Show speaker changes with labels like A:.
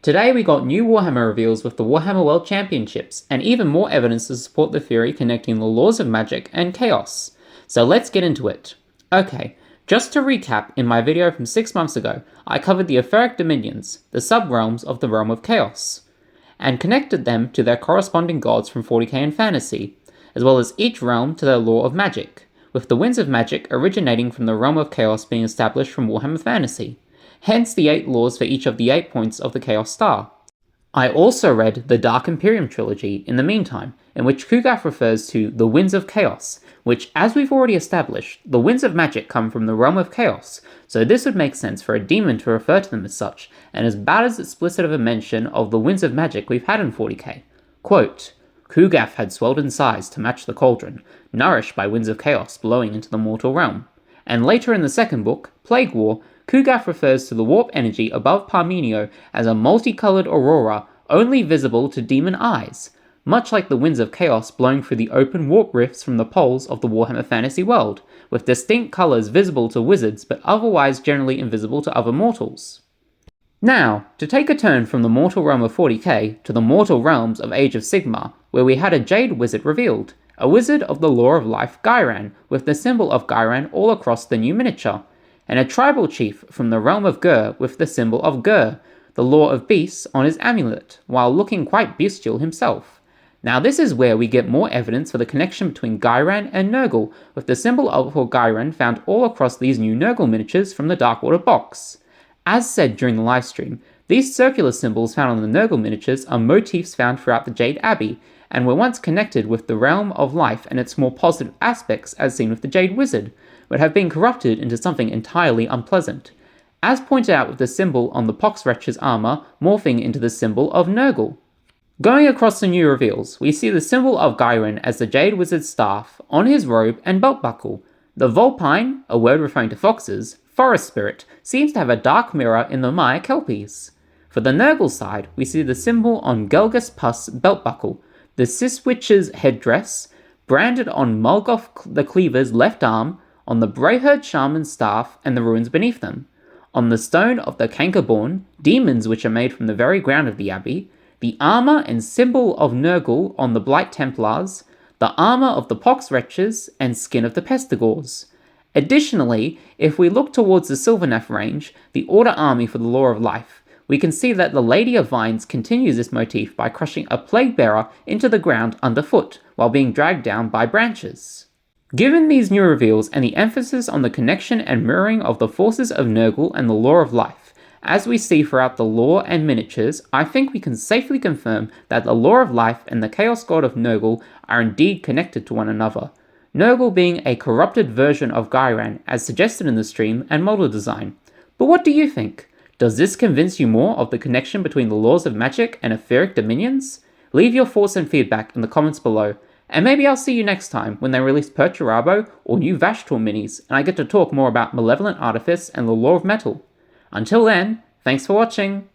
A: Today we got new Warhammer reveals with the Warhammer World Championships, and even more evidence to support the theory connecting the laws of magic and chaos. So let's get into it. Okay, just to recap, in my video from 6 months ago, I covered the etheric dominions, the sub-realms of the realm of chaos, and connected them to their corresponding gods from 40k and fantasy, as well as each realm to their law of magic, with the winds of magic originating from the realm of chaos being established from Warhammer Fantasy, hence the 8 laws for each of the 8 points of the Chaos Star. I also read the Dark Imperium trilogy in the meantime, in which Kugath refers to the Winds of Chaos, which, as we've already established, the Winds of Magic come from the realm of chaos, so this would make sense for a demon to refer to them as such, and as bad as explicit of a mention of the Winds of Magic we've had in 40k. Quote, Kugath had swelled in size to match the cauldron, nourished by winds of chaos blowing into the mortal realm. And later in the second book, Plague War, Kugath refers to the warp energy above Parmenio as a multicolored aurora only visible to demon eyes, much like the winds of chaos blowing through the open warp rifts from the poles of the Warhammer Fantasy world, with distinct colors visible to wizards but otherwise generally invisible to other mortals. Now, to take a turn from the mortal realm of 40k to the mortal realms of Age of Sigmar, where we had a Jade Wizard revealed, a wizard of the Law of Life Ghyran, with the symbol of Ghyran all across the new miniature, and a tribal chief from the realm of Gur with the symbol of Gur, the Law of Beasts, on his amulet, while looking quite bestial himself. Now this is where we get more evidence for the connection between Ghyran and Nurgle, with the symbol of Ghyran found all across these new Nurgle miniatures from the Darkwater box. As said during the livestream, these circular symbols found on the Nurgle miniatures are motifs found throughout the Jade Abbey, and were once connected with the realm of life and its more positive aspects as seen with the Jade Wizard, but have been corrupted into something entirely unpleasant, as pointed out with the symbol on the Poxwretch's armour morphing into the symbol of Nurgle. Going across the new reveals, we see the symbol of Ghyran as the Jade Wizard's staff on his robe and belt buckle. The Vulpine, a word referring to foxes, forest spirit, seems to have a dark mirror in the Maya Kelpies. For the Nurgle side, we see the symbol on Gelgus Puss' belt buckle, the Siswitch's headdress, branded on Mulgoth the Cleaver's left arm, on the Brayherd Shaman's staff and the ruins beneath them, on the stone of the Cankerborn, demons which are made from the very ground of the Abbey, the armour and symbol of Nurgle on the Blight Templars, the armour of the Poxwretches, and skin of the Pestigors. Additionally, if we look towards the Sylvaneth range, the Order Army for the Law of Life, we can see that the Lady of Vines continues this motif by crushing a plague bearer into the ground underfoot, while being dragged down by branches. Given these new reveals and the emphasis on the connection and mirroring of the forces of Nurgle and the Law of Life, as we see throughout the lore and miniatures, I think we can safely confirm that the Law of Life and the Chaos God of Nurgle are indeed connected to one another, Nurgle being a corrupted version of Ghyran, as suggested in the stream and model design. But what do you think? Does this convince you more of the connection between the laws of magic and etheric dominions? Leave your thoughts and feedback in the comments below, and maybe I'll see you next time when they release Perturabo or new Vashtor minis, and I get to talk more about Malevolent Artifice and the Law of Metal. Until then, thanks for watching!